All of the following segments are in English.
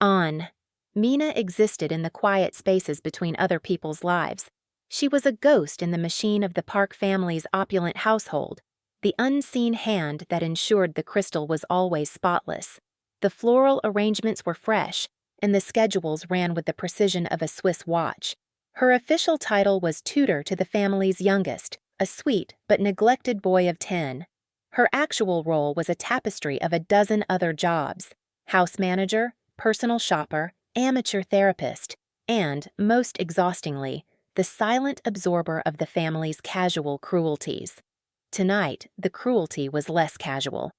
On. Mina existed in the quiet spaces between other people's lives. She was a ghost in the machine of the Park family's opulent household, the unseen hand that ensured the crystal was always spotless. The floral arrangements were fresh, and the schedules ran with the precision of a Swiss watch. Her official title was tutor to the family's youngest, a sweet but neglected boy of 10. Her actual role was a tapestry of a dozen other jobs: house manager, personal shopper, amateur therapist, and, most exhaustingly, the silent absorber of the family's casual cruelties. Tonight, the cruelty was less casual.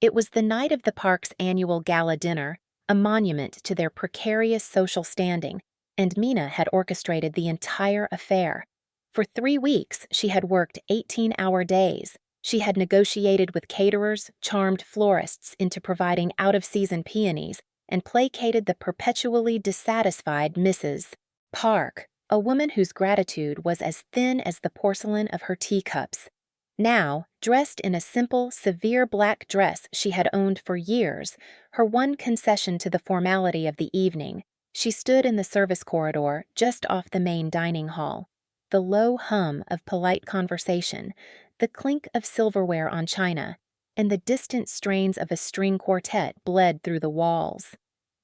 It was the night of the park's annual gala dinner, a monument to their precarious social standing, and Mina had orchestrated the entire affair. For 3 weeks, she had worked 18-hour days. She had negotiated with caterers, charmed florists into providing out-of-season peonies, and placated the perpetually dissatisfied Mrs. Park, a woman whose gratitude was as thin as the porcelain of her teacups. Now, dressed in a simple, severe black dress she had owned for years, her one concession to the formality of the evening, she stood in the service corridor just off the main dining hall. The low hum of polite conversation, the clink of silverware on china, and the distant strains of a string quartet bled through the walls.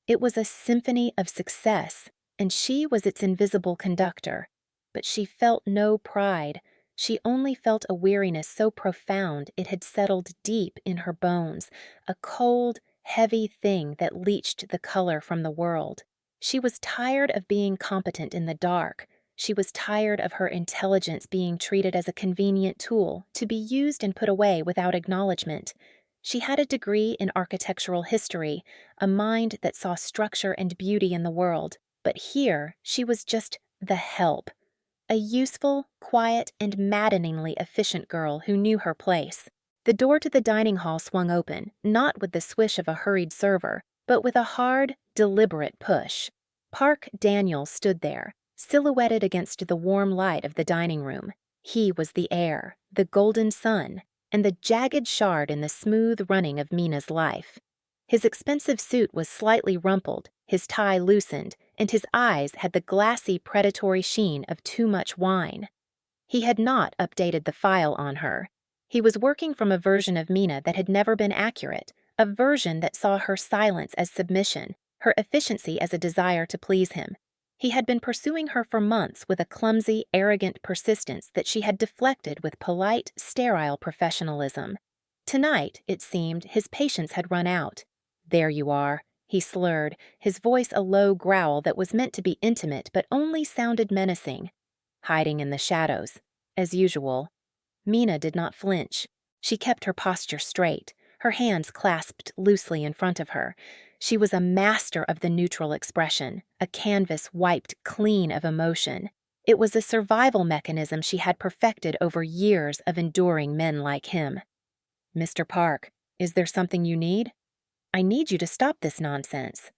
It was a symphony of success, and she was its invisible conductor. But she felt no pride. She only felt a weariness so profound it had settled deep in her bones, a cold, heavy thing that leached the color from the world. She was tired of being competent in the dark. She was tired of her intelligence being treated as a convenient tool to be used and put away without acknowledgement. She had a degree in architectural history, a mind that saw structure and beauty in the world, but here she was just the help. A useful, quiet, and maddeningly efficient girl who knew her place. The door to the dining hall swung open, not with the swish of a hurried server, but with a hard, deliberate push. Park Daniel stood there, silhouetted against the warm light of the dining room. He was the heir, the golden sun, and the jagged shard in the smooth running of Mina's life. His expensive suit was slightly rumpled, his tie loosened, and his eyes had the glassy predatory sheen of too much wine. He had not updated the file on her. He was working from a version of Mina that had never been accurate, a version that saw her silence as submission, her efficiency as a desire to please him. He had been pursuing her for months with a clumsy, arrogant persistence that she had deflected with polite, sterile professionalism. Tonight, it seemed, his patience had run out. "There you are," he slurred, his voice a low growl that was meant to be intimate but only sounded menacing. "Hiding in the shadows, as usual." Mina did not flinch. She kept her posture straight, her hands clasped loosely in front of her. She was a master of the neutral expression, a canvas wiped clean of emotion. It was a survival mechanism she had perfected over years of enduring men like him. "Mr. Park, is there something you need?" "I need you to stop this nonsense."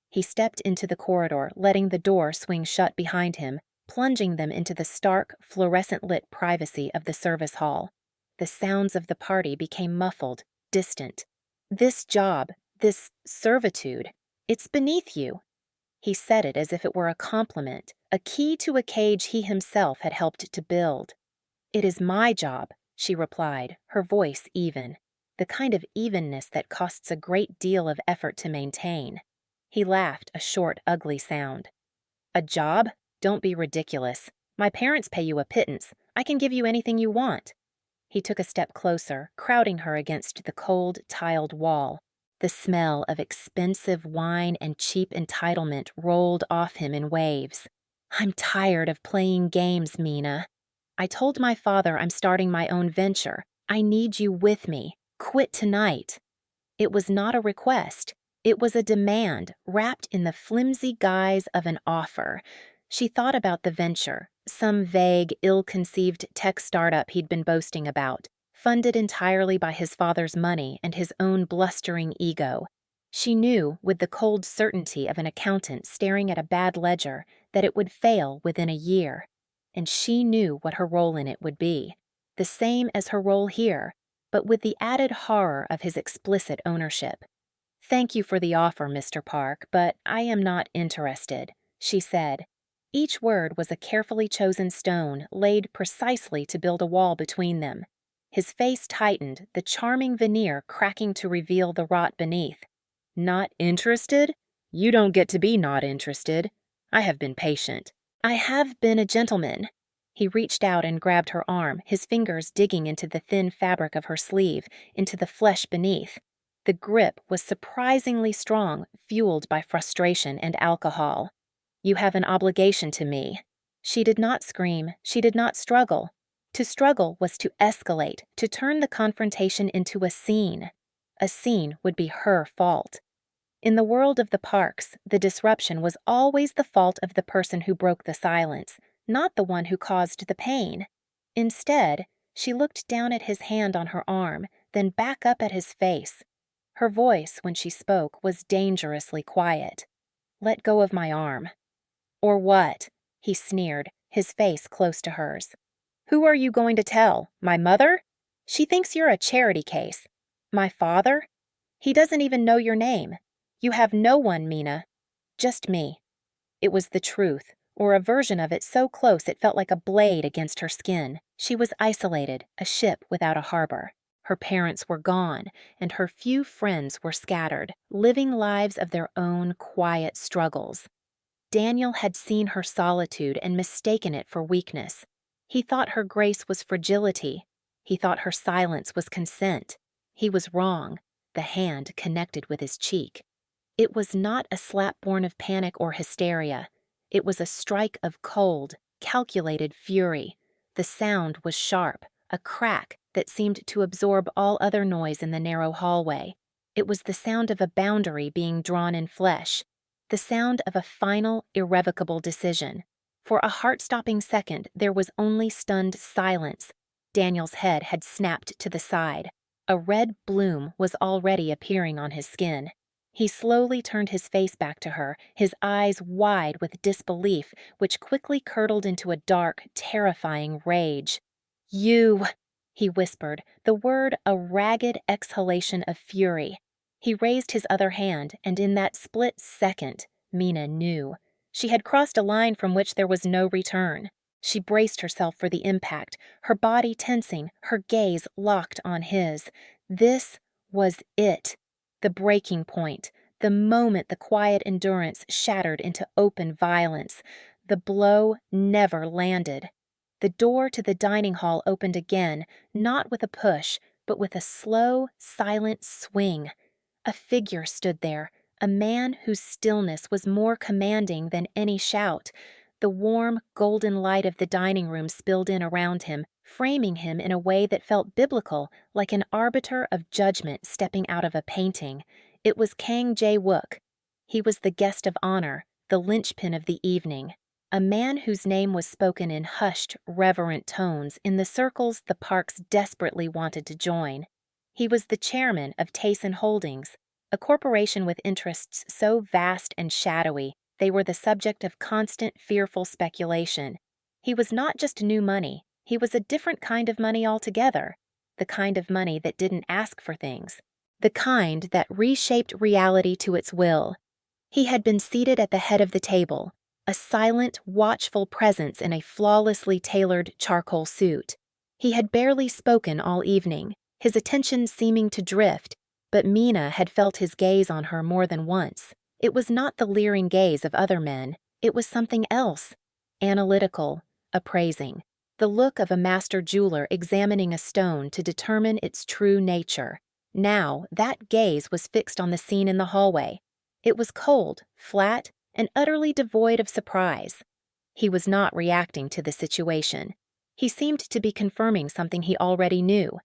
He stepped into the corridor, letting the door swing shut behind him, plunging them into the stark, fluorescent-lit privacy of the service hall. The sounds of the party became muffled, distant. "This job, this servitude, it's beneath you." He said it as if it were a compliment, a key to a cage he himself had helped to build. "It is my job," she replied, her voice even, the kind of evenness that costs a great deal of effort to maintain. He laughed, a short, ugly sound. "A job? Don't be ridiculous. My parents pay you a pittance. I can give you anything you want." He took a step closer, crowding her against the cold, tiled wall. The smell of expensive wine and cheap entitlement rolled off him in waves. "I'm tired of playing games, Mina. I told my father I'm starting my own venture. I need you with me. Quit tonight." It was not a request. It was a demand, wrapped in the flimsy guise of an offer. She thought about the venture, some vague, ill-conceived tech startup he'd been boasting about, funded entirely by his father's money and his own blustering ego. She knew, with the cold certainty of an accountant staring at a bad ledger, that it would fail within a year. And she knew what her role in it would be, the same as her role here, but with the added horror of his explicit ownership. "Thank you for the offer, Mr. Park, but I am not interested," she said. Each word was a carefully chosen stone laid precisely to build a wall between them. His face tightened, the charming veneer cracking to reveal the rot beneath. "Not interested? You don't get to be not interested. I have been patient. I have been a gentleman." He reached out and grabbed her arm, his fingers digging into the thin fabric of her sleeve, into the flesh beneath. The grip was surprisingly strong, fueled by frustration and alcohol. "You have an obligation to me." She did not scream, she did not struggle. To struggle was to escalate, to turn the confrontation into a scene. A scene would be her fault. In the world of the Parks, the disruption was always the fault of the person who broke the silence, not the one who caused the pain. Instead, she looked down at his hand on her arm, then back up at his face. Her voice, when she spoke, was dangerously quiet. "Let go of my arm." "Or what?" he sneered, his face close to hers. "Who are you going to tell? My mother? She thinks you're a charity case. My father? He doesn't even know your name. You have no one, Mina. Just me." It was the truth, or a version of it so close it felt like a blade against her skin. She was isolated, a ship without a harbor. Her parents were gone, and her few friends were scattered, living lives of their own quiet struggles. Daniel had seen her solitude and mistaken it for weakness. He thought her grace was fragility. He thought her silence was consent. He was wrong. The hand connected with his cheek. It was not a slap born of panic or hysteria. It was a strike of cold, calculated fury. The sound was sharp, a crack that seemed to absorb all other noise in the narrow hallway. It was the sound of a boundary being drawn in flesh, the sound of a final, irrevocable decision. For a heart-stopping second, there was only stunned silence. Daniel's head had snapped to the side. A red bloom was already appearing on his skin. He slowly turned his face back to her, his eyes wide with disbelief, which quickly curdled into a dark, terrifying rage. "You," he whispered, the word a ragged exhalation of fury. He raised his other hand, and in that split second, Mina knew. She had crossed a line from which there was no return. She braced herself for the impact, her body tensing, her gaze locked on his. This was it. The breaking point, the moment the quiet endurance shattered into open violence. The blow never landed. The door to the dining hall opened again, not with a push, but with a slow, silent swing. A figure stood there, a man whose stillness was more commanding than any shout. The warm, golden light of the dining room spilled in around him, framing him in a way that felt biblical, like an arbiter of judgment stepping out of a painting. It was Kang Jae-wook. He was the guest of honor, the linchpin of the evening, a man whose name was spoken in hushed, reverent tones in the circles the Parks desperately wanted to join. He was the chairman of Tayson Holdings, a corporation with interests so vast and shadowy they were the subject of constant, fearful speculation. He was not just new money, he was a different kind of money altogether, the kind of money that didn't ask for things, the kind that reshaped reality to its will. He had been seated at the head of the table, a silent, watchful presence in a flawlessly tailored charcoal suit. He had barely spoken all evening, his attention seeming to drift, but Mina had felt his gaze on her more than once. It was not the leering gaze of other men, it was something else. Analytical, appraising. The look of a master jeweler examining a stone to determine its true nature. Now, that gaze was fixed on the scene in the hallway. It was cold, flat, and utterly devoid of surprise. He was not reacting to the situation. He seemed to be confirming something he already knew.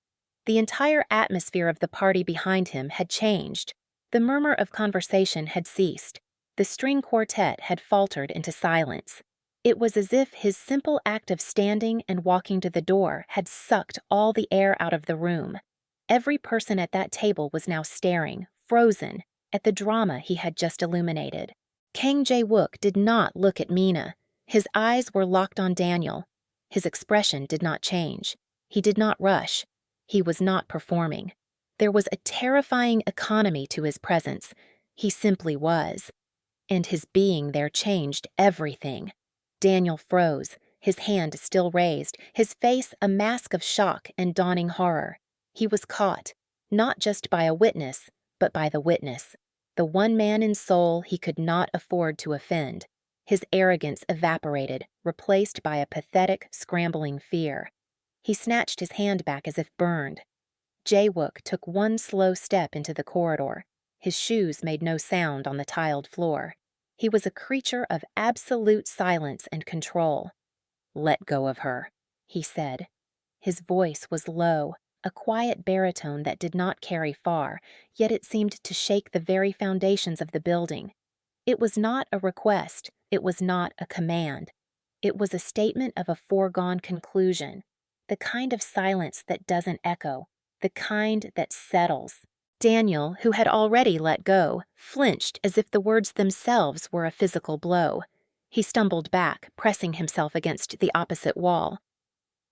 The entire atmosphere of the party behind him had changed. The murmur of conversation had ceased. The string quartet had faltered into silence. It was as if his simple act of standing and walking to the door had sucked all the air out of the room. Every person at that table was now staring, frozen, at the drama he had just illuminated. Kang Jae-wook did not look at Mina. His eyes were locked on Daniel. His expression did not change. He did not rush. He was not performing. There was a terrifying economy to his presence. He simply was. And his being there changed everything. Daniel froze, his hand still raised, his face a mask of shock and dawning horror. He was caught, not just by a witness, but by the witness, the one man in soul he could not afford to offend. His arrogance evaporated, replaced by a pathetic, scrambling fear. He snatched his hand back as if burned. Jae-wook took one slow step into the corridor. His shoes made no sound on the tiled floor. He was a creature of absolute silence and control. "Let go of her," he said. His voice was low, a quiet baritone that did not carry far, yet it seemed to shake the very foundations of the building. It was not a request, it was not a command. It was a statement of a foregone conclusion, the kind of silence that doesn't echo, the kind that settles. Daniel, who had already let go, flinched as if the words themselves were a physical blow. He stumbled back, pressing himself against the opposite wall.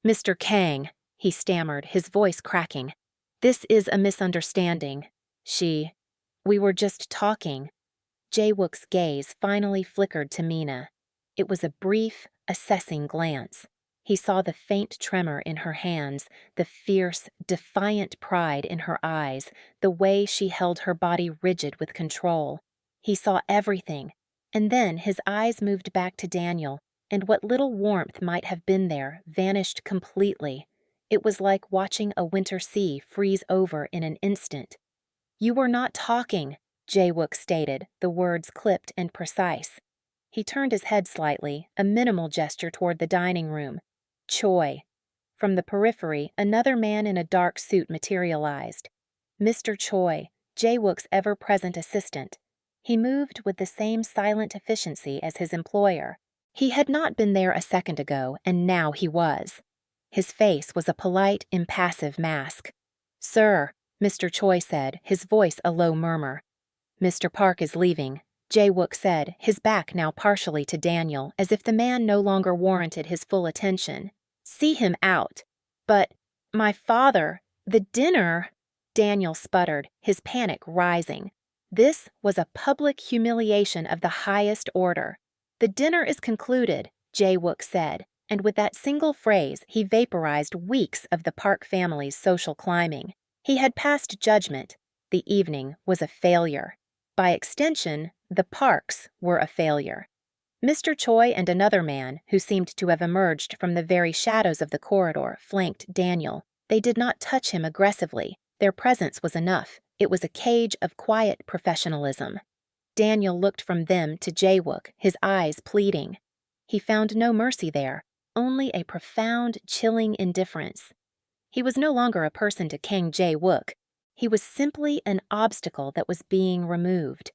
"Mr. Kang," he stammered, his voice cracking. "This is a misunderstanding. We were just talking." Jae-wook's gaze finally flickered to Mina. It was a brief, assessing glance. He saw the faint tremor in her hands, the fierce, defiant pride in her eyes, the way she held her body rigid with control. He saw everything, and then his eyes moved back to Daniel, and what little warmth might have been there vanished completely. It was like watching a winter sea freeze over in an instant. "You were not talking," Jae-wook stated, the words clipped and precise. He turned his head slightly, a minimal gesture toward the dining room. "Choi." From the periphery, another man in a dark suit materialized. Mr. Choi, Jae-wook's ever-present assistant. He moved with the same silent efficiency as his employer. He had not been there a second ago, and now he was. His face was a polite, impassive mask. "Sir," Mr. Choi said, his voice a low murmur. "Mr. Park is leaving," Jae-wook said, his back now partially to Daniel, as if the man no longer warranted his full attention. "See him out." "But, my father, the dinner," Daniel sputtered, his panic rising. This was a public humiliation of the highest order. "The dinner is concluded," Jae-wook said, and with that single phrase he vaporized weeks of the Park family's social climbing. He had passed judgment. The evening was a failure. By extension, the Parks were a failure. Mr. Choi and another man, who seemed to have emerged from the very shadows of the corridor, flanked Daniel. They did not touch him aggressively. Their presence was enough. It was a cage of quiet professionalism. Daniel looked from them to Jae-wook, his eyes pleading. He found no mercy there, only a profound, chilling indifference. He was no longer a person to Kang Jae-wook. He was simply an obstacle that was being removed.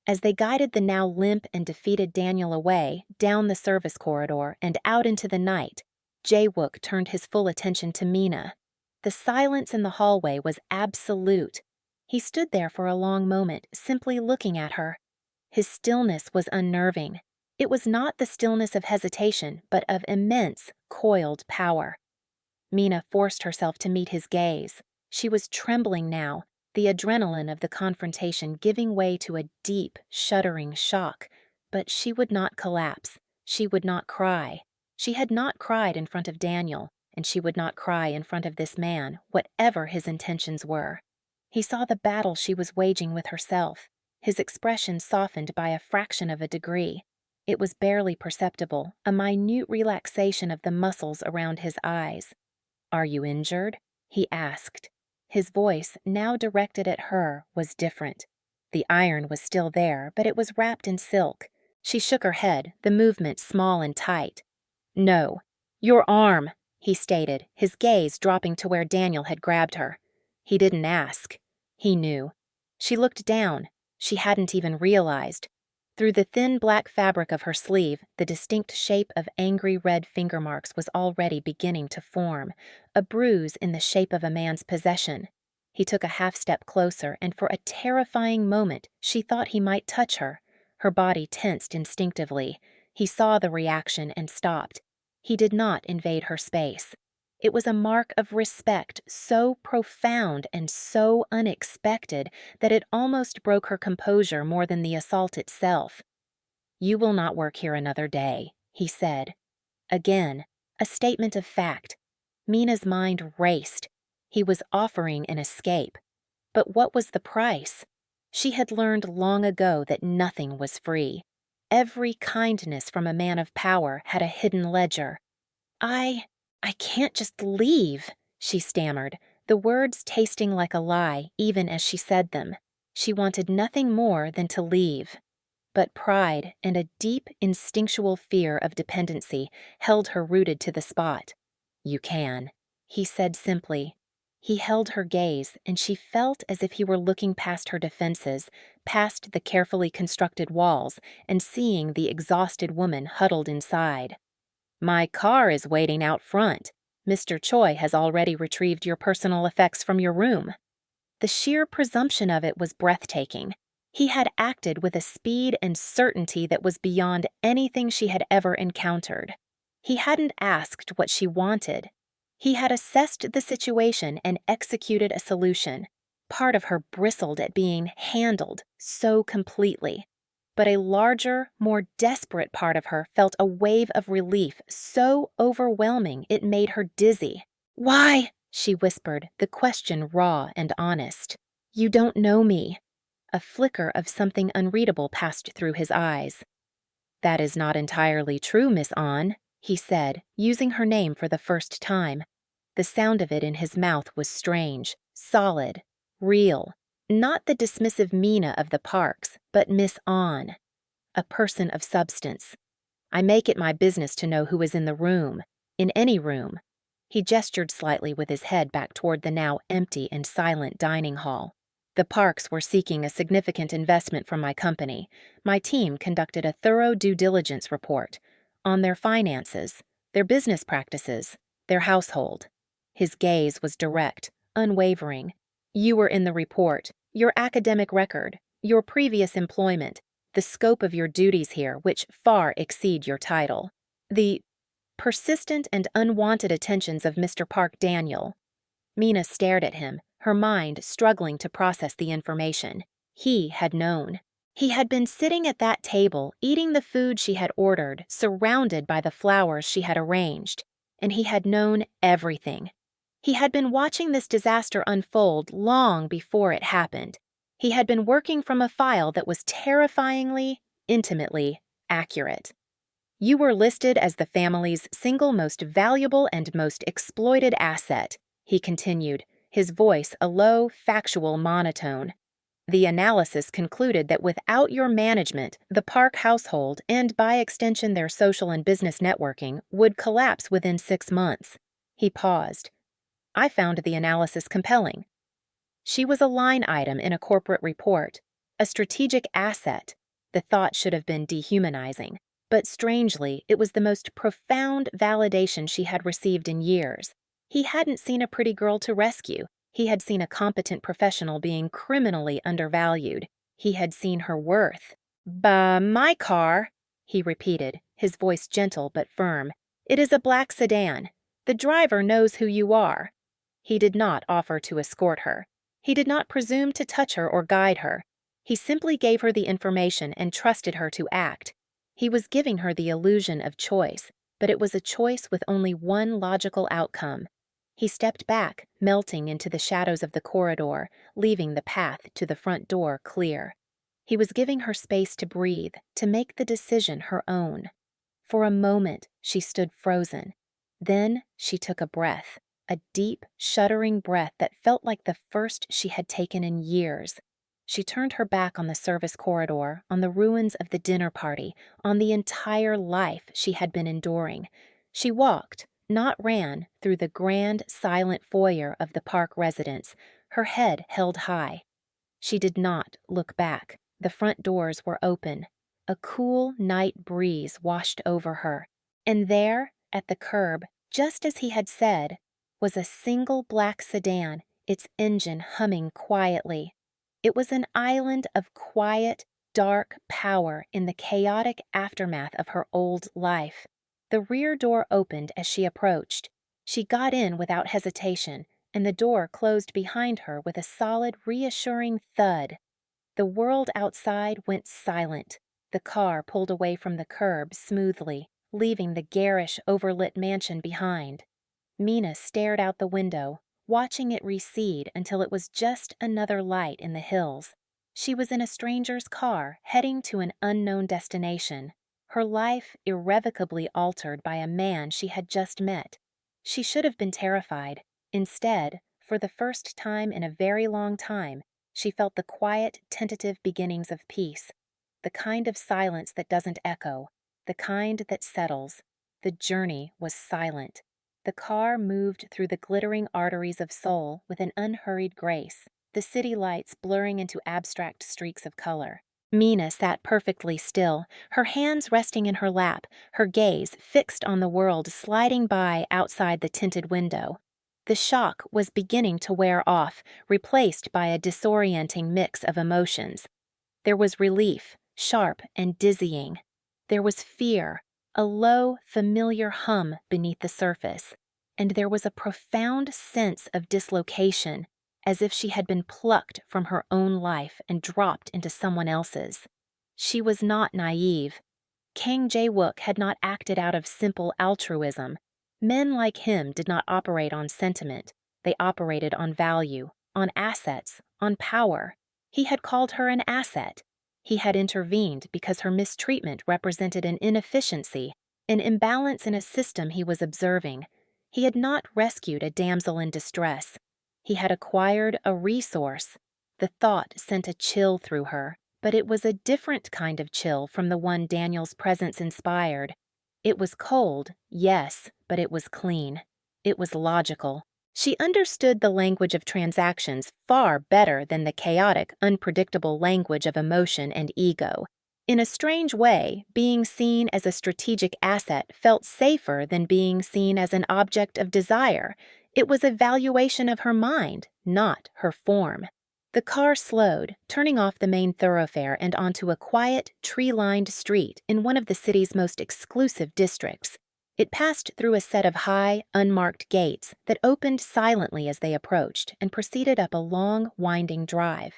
As they guided the now limp and defeated Daniel away, down the service corridor and out into the night, Jae-wook turned his full attention to Mina. The silence in the hallway was absolute. He stood there for a long moment, simply looking at her. His stillness was unnerving. It was not the stillness of hesitation, but of immense, coiled power. Mina forced herself to meet his gaze. She was trembling now, the adrenaline of the confrontation giving way to a deep, shuddering shock. But she would not collapse. She would not cry. She had not cried in front of Daniel, and she would not cry in front of this man, whatever his intentions were. He saw the battle she was waging with herself. His expression softened by a fraction of a degree. It was barely perceptible, a minute relaxation of the muscles around his eyes. "Are you injured?" he asked. His voice, now directed at her, was different. The iron was still there, but it was wrapped in silk. She shook her head, the movement small and tight. "No. Your arm," he stated, his gaze dropping to where Daniel had grabbed her. He didn't ask. He knew. She looked down. She hadn't even realized. Through the thin black fabric of her sleeve, the distinct shape of angry red finger marks was already beginning to form, a bruise in the shape of a man's possession. He took a half step closer, and for a terrifying moment she thought he might touch her. Her body tensed instinctively. He saw the reaction and stopped. He did not invade her space. It was a mark of respect so profound and so unexpected that it almost broke her composure more than the assault itself. "You will not work here another day," he said. Again, a statement of fact. Mina's mind raced. He was offering an escape. But what was the price? She had learned long ago that nothing was free. Every kindness from a man of power had a hidden ledger. I can't just leave," she stammered, the words tasting like a lie even as she said them. She wanted nothing more than to leave. But pride and a deep, instinctual fear of dependency held her rooted to the spot. "You can," he said simply. He held her gaze, and she felt as if he were looking past her defenses, past the carefully constructed walls, and seeing the exhausted woman huddled inside. "My car is waiting out front. Mr. Choi has already retrieved your personal effects from your room." The sheer presumption of it was breathtaking. He had acted with a speed and certainty that was beyond anything she had ever encountered. He hadn't asked what she wanted. He had assessed the situation and executed a solution. Part of her bristled at being handled so completely. But a larger, more desperate part of her felt a wave of relief so overwhelming it made her dizzy. "Why?" she whispered, the question raw and honest. "You don't know me." A flicker of something unreadable passed through his eyes. "That is not entirely true, Miss An," he said, using her name for the first time. The sound of it in his mouth was strange, solid, real. Not the dismissive Mina of the parks, but Miss An, a person of substance. "I make it my business to know who is in the room, in any room." He gestured slightly with his head back toward the now empty and silent dining hall. "The parks were seeking a significant investment from my company. My team conducted a thorough due diligence report on their finances, their business practices, their household." His gaze was direct, unwavering. "You were in the report. Your academic record, your previous employment, the scope of your duties here, which far exceed your title. The persistent and unwanted attentions of Mr. Park Daniel." Mina stared at him, her mind struggling to process the information. He had known. He had been sitting at that table, eating the food she had ordered, surrounded by the flowers she had arranged, and he had known everything. He had been watching this disaster unfold long before it happened. He had been working from a file that was terrifyingly, intimately accurate. "You were listed as the family's single most valuable and most exploited asset," he continued, his voice a low, factual monotone. "The analysis concluded that without your management, the Park household, and by extension their social and business networking, would collapse within 6 months. He paused. "I found the analysis compelling. She was a line item in a corporate report, a strategic asset. The thought should have been dehumanizing, but strangely, it was the most profound validation she had received in years. He hadn't seen a pretty girl to rescue. He had seen a competent professional being criminally undervalued. He had seen her worth. My car," he repeated, his voice gentle but firm. "It is a black sedan. The driver knows who you are." He did not offer to escort her. He did not presume to touch her or guide her. He simply gave her the information and trusted her to act. He was giving her the illusion of choice, but it was a choice with only one logical outcome. He stepped back, melting into the shadows of the corridor, leaving the path to the front door clear. He was giving her space to breathe, to make the decision her own. For a moment, she stood frozen. Then she took a breath, a deep, shuddering breath that felt like the first she had taken in years. She turned her back on the service corridor, on the ruins of the dinner party, on the entire life she had been enduring. She walked, not ran, through the grand, silent foyer of the Park residence, her head held high. She did not look back. The front doors were open. A cool night breeze washed over her. And there, at the curb, just as he had said, was a single black sedan, its engine humming quietly. It was an island of quiet, dark power in the chaotic aftermath of her old life. The rear door opened as she approached. She got in without hesitation, and the door closed behind her with a solid, reassuring thud. The world outside went silent. The car pulled away from the curb smoothly, leaving the garish, overlit mansion behind. Mina stared out the window, watching it recede until it was just another light in the hills. She was in a stranger's car, heading to an unknown destination, her life irrevocably altered by a man she had just met. She should have been terrified. Instead, for the first time in a very long time, she felt the quiet, tentative beginnings of peace, the kind of silence that doesn't echo, the kind that settles. The journey was silent. The car moved through the glittering arteries of Seoul with an unhurried grace, the city lights blurring into abstract streaks of color. Mina sat perfectly still, her hands resting in her lap, her gaze fixed on the world sliding by outside the tinted window. The shock was beginning to wear off, replaced by a disorienting mix of emotions. There was relief, sharp and dizzying. There was fear, a low, familiar hum beneath the surface. And there was a profound sense of dislocation, as if she had been plucked from her own life and dropped into someone else's. She was not naive. Kang Jae-wook had not acted out of simple altruism. Men like him did not operate on sentiment. They operated on value, on assets, on power. He had called her an asset. He had intervened because her mistreatment represented an inefficiency, an imbalance in a system he was observing. He had not rescued a damsel in distress. He had acquired a resource. The thought sent a chill through her, but it was a different kind of chill from the one Daniel's presence inspired. It was cold, yes, but it was clean. It was logical. She understood the language of transactions far better than the chaotic, unpredictable language of emotion and ego. In a strange way, being seen as a strategic asset felt safer than being seen as an object of desire. It was a valuation of her mind, not her form. The car slowed, turning off the main thoroughfare and onto a quiet, tree-lined street in one of the city's most exclusive districts. It passed through a set of high, unmarked gates that opened silently as they approached and proceeded up a long, winding drive.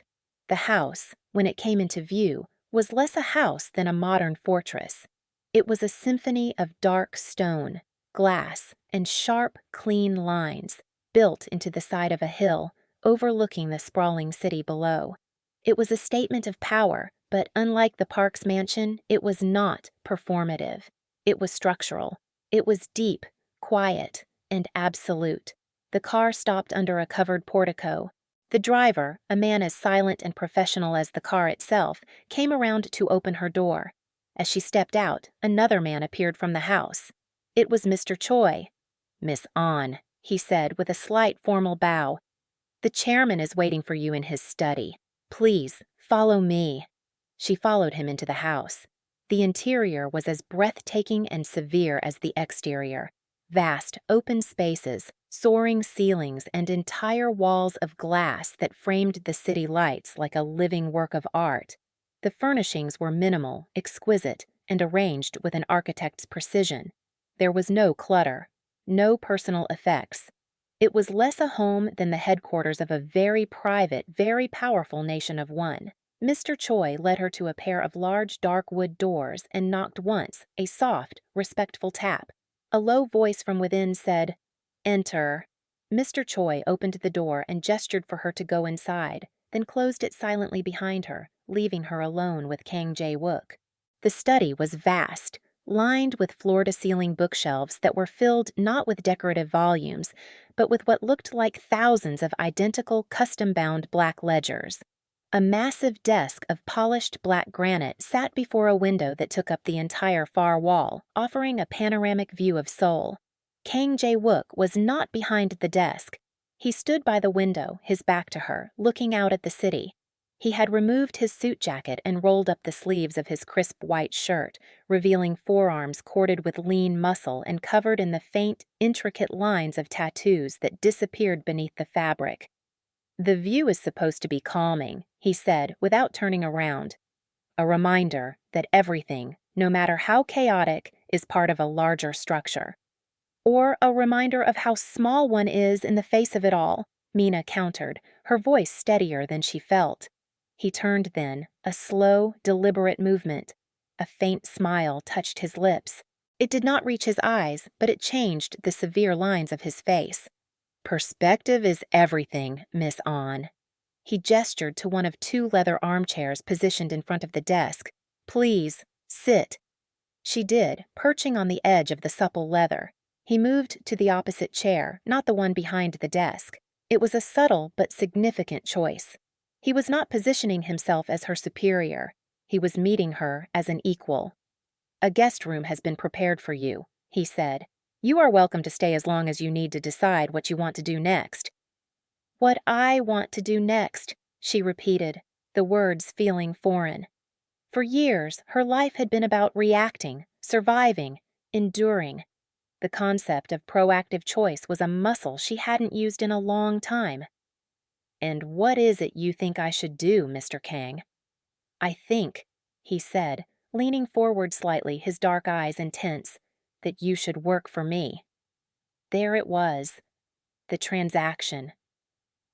The house, when it came into view, was less a house than a modern fortress. It was a symphony of dark stone, glass, and sharp, clean lines, built into the side of a hill, overlooking the sprawling city below. It was a statement of power, but unlike the Parks mansion, it was not performative. It was structural. It was deep, quiet, and absolute. The car stopped under a covered portico. The driver, a man as silent and professional as the car itself, came around to open her door. As she stepped out, another man appeared from the house. It was Mr. Choi. "Miss An," he said with a slight formal bow. "The chairman is waiting for you in his study. Please, follow me." She followed him into the house. The interior was as breathtaking and severe as the exterior. Vast, open spaces, soaring ceilings, and entire walls of glass that framed the city lights like a living work of art. The furnishings were minimal, exquisite, and arranged with an architect's precision. There was no clutter, no personal effects. It was less a home than the headquarters of a very private, very powerful nation of one. Mr. Choi led her to a pair of large dark wood doors and knocked once, a soft, respectful tap. A low voice from within said, "Enter." Mr. Choi opened the door and gestured for her to go inside, then closed it silently behind her, leaving her alone with Kang Jae-wook. The study was vast, lined with floor-to-ceiling bookshelves that were filled not with decorative volumes, but with what looked like thousands of identical custom-bound black ledgers. A massive desk of polished black granite sat before a window that took up the entire far wall, offering a panoramic view of Seoul. Kang Jae-wook was not behind the desk. He stood by the window, his back to her, looking out at the city. He had removed his suit jacket and rolled up the sleeves of his crisp white shirt, revealing forearms corded with lean muscle and covered in the faint, intricate lines of tattoos that disappeared beneath the fabric. "The view is supposed to be calming," he said without turning around. "A reminder that everything, no matter how chaotic, is part of a larger structure." Or a reminder of how small one is in the face of it all, Mina countered, her voice steadier than she felt. He turned then, a slow, deliberate movement. A faint smile touched his lips. It did not reach his eyes, but it changed the severe lines of his face. Perspective is everything, Miss An. He gestured to one of two leather armchairs positioned in front of the desk. Please, sit. She did, perching on the edge of the supple leather. He moved to the opposite chair, not the one behind the desk. It was a subtle but significant choice. He was not positioning himself as her superior. He was meeting her as an equal. A guest room has been prepared for you, he said. You are welcome to stay as long as you need to decide what you want to do next. What I want to do next, she repeated, the words feeling foreign. For years, her life had been about reacting, surviving, enduring. The concept of proactive choice was a muscle she hadn't used in a long time. And what is it you think I should do, Mr. Kang? I think, he said, leaning forward slightly, his dark eyes intense, that you should work for me. There it was. The transaction.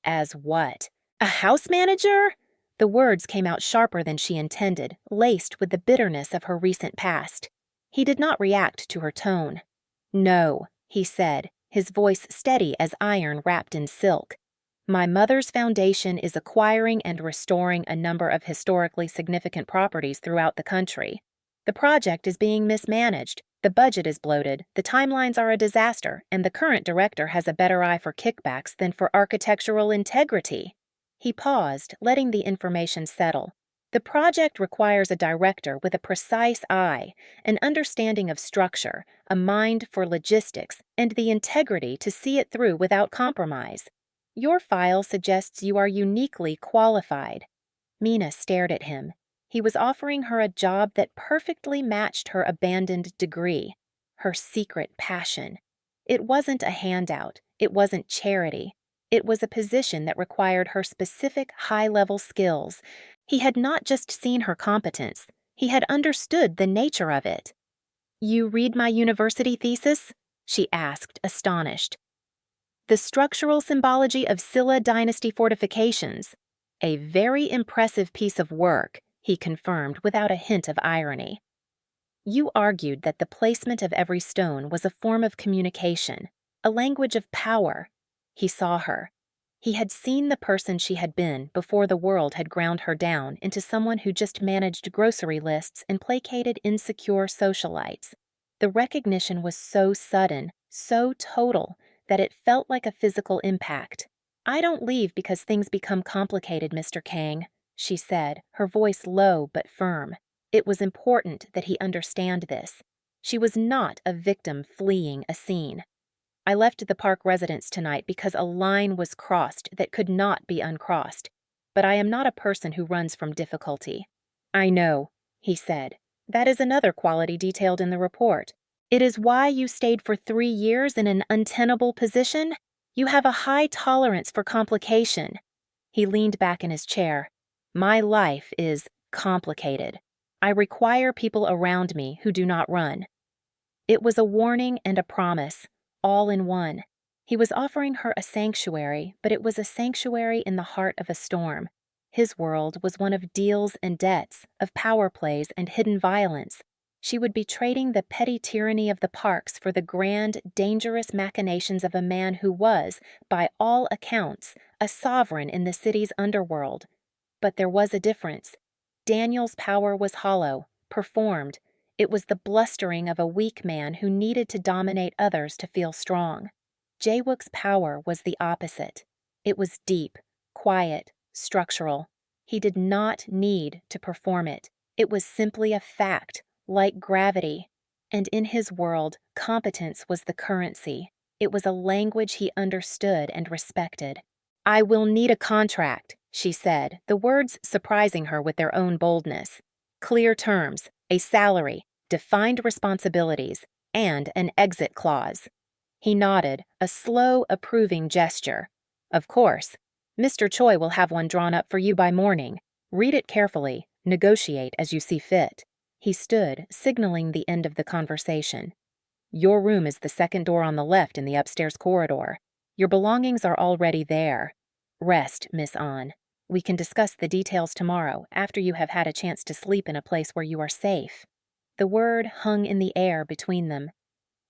As what? A house manager? The words came out sharper than she intended, laced with the bitterness of her recent past. He did not react to her tone. No, he said, his voice steady as iron wrapped in silk. My mother's foundation is acquiring and restoring a number of historically significant properties throughout the country. The project is being mismanaged, the budget is bloated, the timelines are a disaster, and the current director has a better eye for kickbacks than for architectural integrity. He paused, letting the information settle. The project requires a director with a precise eye, an understanding of structure, a mind for logistics, and the integrity to see it through without compromise. Your file suggests you are uniquely qualified. Mina stared at him. He was offering her a job that perfectly matched her abandoned degree, her secret passion. It wasn't a handout. It wasn't charity. It was a position that required her specific high-level skills. He had not just seen her competence. He had understood the nature of it. You read my university thesis? She asked, astonished. The structural symbology of Silla dynasty fortifications. A very impressive piece of work, he confirmed without a hint of irony. You argued that the placement of every stone was a form of communication, a language of power. He saw her. He had seen the person she had been before the world had ground her down into someone who just managed grocery lists and placated insecure socialites. The recognition was so sudden, so total, that it felt like a physical impact. I don't leave because things become complicated, Mr. Kang, she said, her voice low but firm. It was important that he understand this. She was not a victim fleeing a scene. I left the park residence tonight because a line was crossed that could not be uncrossed. But I am not a person who runs from difficulty. I know, he said. That is another quality detailed in the report. It is why you stayed for 3 years in an untenable position. You have a high tolerance for complication. He leaned back in his chair. My life is complicated. I require people around me who do not run. It was a warning and a promise, all in one. He was offering her a sanctuary, but it was a sanctuary in the heart of a storm. His world was one of deals and debts, of power plays and hidden violence. She would be trading the petty tyranny of the parks for the grand, dangerous machinations of a man who was, by all accounts, a sovereign in the city's underworld. But there was a difference. Daniel's power was hollow, performed. It was the blustering of a weak man who needed to dominate others to feel strong. Jaewook's power was the opposite. It was deep, quiet, structural. He did not need to perform it. It was simply a fact, like gravity. And in his world, competence was the currency. It was a language he understood and respected. I will need a contract, she said, the words surprising her with their own boldness. Clear terms, a salary, defined responsibilities, and an exit clause. He nodded, a slow, approving gesture. Of course. Mr. Choi will have one drawn up for you by morning. Read it carefully, negotiate as you see fit. He stood, signaling the end of the conversation. Your room is the second door on the left in the upstairs corridor. Your belongings are already there. Rest, Miss An. We can discuss the details tomorrow after you have had a chance to sleep in a place where you are safe." The word hung in the air between them.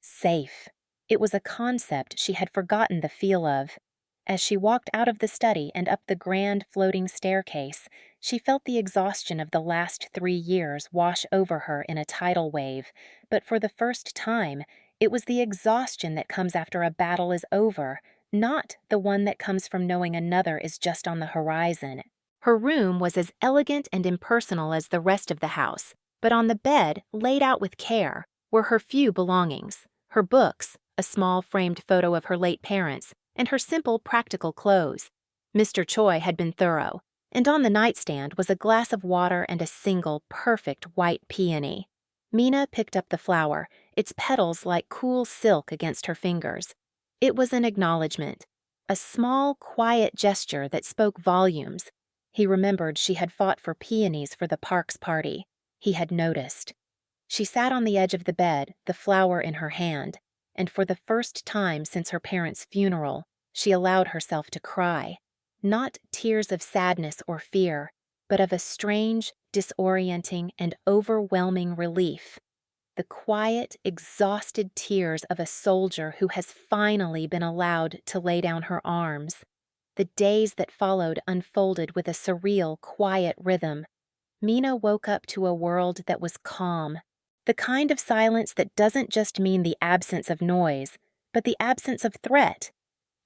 Safe. It was a concept she had forgotten the feel of. As she walked out of the study and up the grand floating staircase, she felt the exhaustion of the last 3 years wash over her in a tidal wave, but for the first time, it was the exhaustion that comes after a battle is over, not the one that comes from knowing another is just on the horizon. Her room was as elegant and impersonal as the rest of the house, but on the bed, laid out with care, were her few belongings: her books, a small framed photo of her late parents, and her simple, practical clothes. Mr. Choi had been thorough, and on the nightstand was a glass of water and a single, perfect white peony. Mina picked up the flower, its petals like cool silk against her fingers. It was an acknowledgement, a small, quiet gesture that spoke volumes. He remembered she had fought for peonies for the Parks party. He had noticed. She sat on the edge of the bed, the flower in her hand, and for the first time since her parents' funeral, she allowed herself to cry. Not tears of sadness or fear, but of a strange, disorienting, and overwhelming relief. The quiet, exhausted tears of a soldier who has finally been allowed to lay down her arms. The days that followed unfolded with a surreal, quiet rhythm. Mina woke up to a world that was calm, the kind of silence that doesn't just mean the absence of noise, but the absence of threat.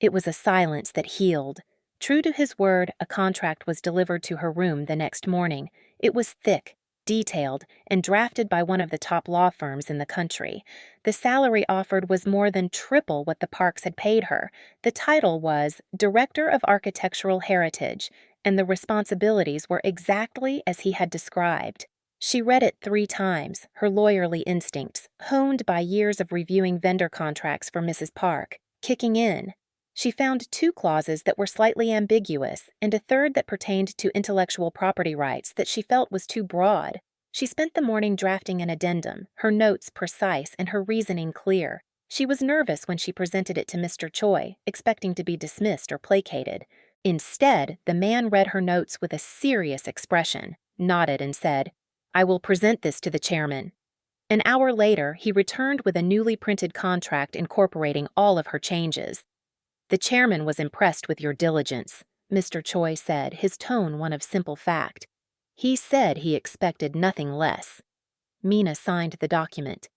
It was a silence that healed. True to his word, a contract was delivered to her room the next morning. It was thick, detailed, and drafted by one of the top law firms in the country. The salary offered was more than triple what the Parks had paid her. The title was Director of Architectural Heritage, and the responsibilities were exactly as he had described. She read it 3 times, her lawyerly instincts, honed by years of reviewing vendor contracts for Mrs. Park, kicking in. She found 2 clauses that were slightly ambiguous and a third that pertained to intellectual property rights that she felt was too broad. She spent the morning drafting an addendum, her notes precise and her reasoning clear. She was nervous when she presented it to Mr. Choi, expecting to be dismissed or placated. Instead, the man read her notes with a serious expression, nodded and said, "I will present this to the chairman." An hour later, he returned with a newly printed contract incorporating all of her changes. "The chairman was impressed with your diligence," Mr. Choi said, his tone one of simple fact. "He said he expected nothing less." Mina signed the document.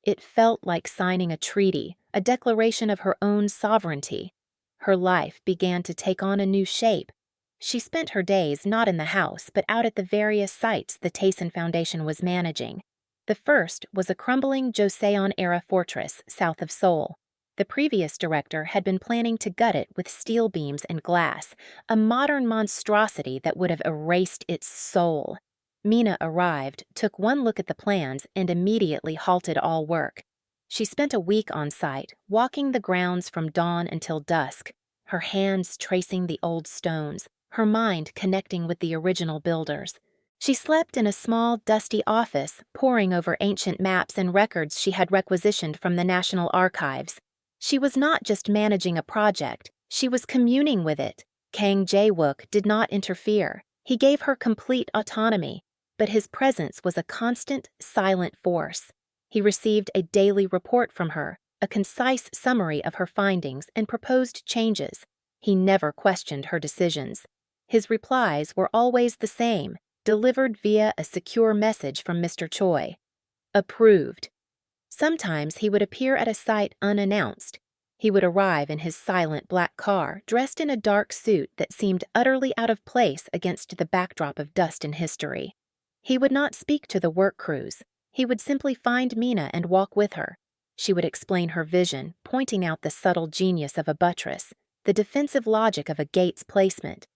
It felt like signing a treaty, a declaration of her own sovereignty. Her life began to take on a new shape. She spent her days not in the house, but out at the various sites the Tayson Foundation was managing. The first was a crumbling Joseon-era fortress south of Seoul. The previous director had been planning to gut it with steel beams and glass, a modern monstrosity that would have erased its soul. Mina arrived, took one look at the plans, and immediately halted all work. She spent a week on site, walking the grounds from dawn until dusk, her hands tracing the old stones, her mind connecting with the original builders. She slept in a small, dusty office, poring over ancient maps and records she had requisitioned from the National Archives. She was not just managing a project, she was communing with it. Kang Jae-wook did not interfere. He gave her complete autonomy, but his presence was a constant, silent force. He received a daily report from her, a concise summary of her findings and proposed changes. He never questioned her decisions. His replies were always the same, delivered via a secure message from Mr. Choi. Approved. Sometimes he would appear at a site unannounced. He would arrive in his silent black car, dressed in a dark suit that seemed utterly out of place against the backdrop of dust and history. He would not speak to the work crews. He would simply find Mina and walk with her. She would explain her vision, pointing out the subtle genius of a buttress, the defensive logic of a gate's placement.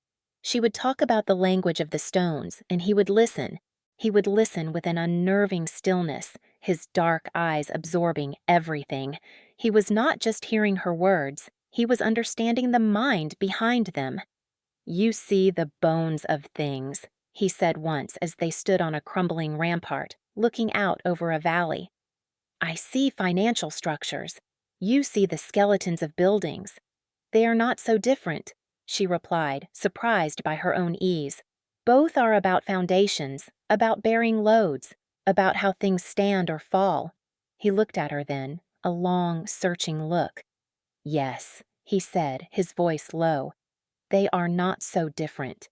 She would talk about the language of the stones, and he would listen. He would listen with an unnerving stillness, his dark eyes absorbing everything. He was not just hearing her words, he was understanding the mind behind them. "You see the bones of things," he said once as they stood on a crumbling rampart, looking out over a valley. I see financial structures. You see the skeletons of buildings. They are not so different, she replied, surprised by her own ease. Both are about foundations, about bearing loads, about how things stand or fall. He looked at her then, a long, searching look. Yes, he said, his voice low. They are not so different.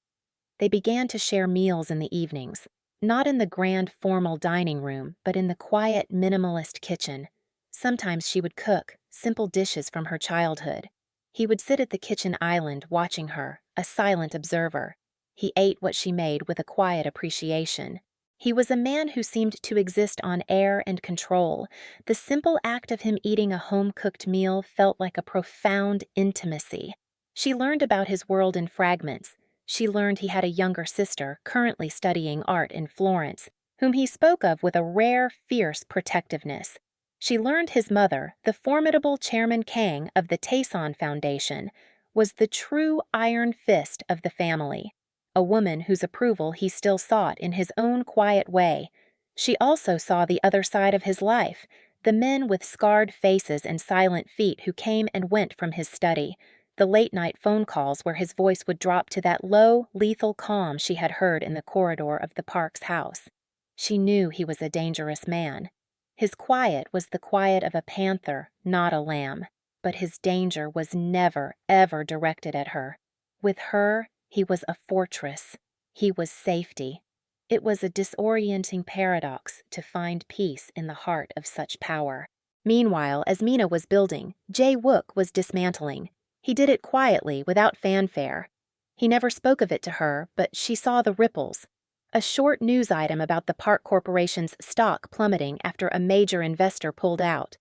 They began to share meals in the evenings, not in the grand formal dining room, but in the quiet minimalist kitchen. Sometimes she would cook, simple dishes from her childhood. He would sit at the kitchen island watching her, a silent observer. He ate what she made with a quiet appreciation. He was a man who seemed to exist on air and control. The simple act of him eating a home-cooked meal felt like a profound intimacy. She learned about his world in fragments. She learned he had a younger sister currently studying art in Florence, whom he spoke of with a rare, fierce protectiveness. She learned his mother, the formidable Chairman Kang of the Taeson Foundation, was the true iron fist of the family, a woman whose approval he still sought in his own quiet way. She also saw the other side of his life, the men with scarred faces and silent feet who came and went from his study, the late-night phone calls where his voice would drop to that low, lethal calm she had heard in the corridor of the Parks' house. She knew he was a dangerous man. His quiet was the quiet of a panther, not a lamb, but his danger was never, ever directed at her. With her, he was a fortress. He was safety. It was a disorienting paradox to find peace in the heart of such power. Meanwhile, as Mina was building, Jae-wook was dismantling. He did it quietly, without fanfare. He never spoke of it to her, but she saw the ripples. A short news item about the Park Corporation's stock plummeting after a major investor pulled out.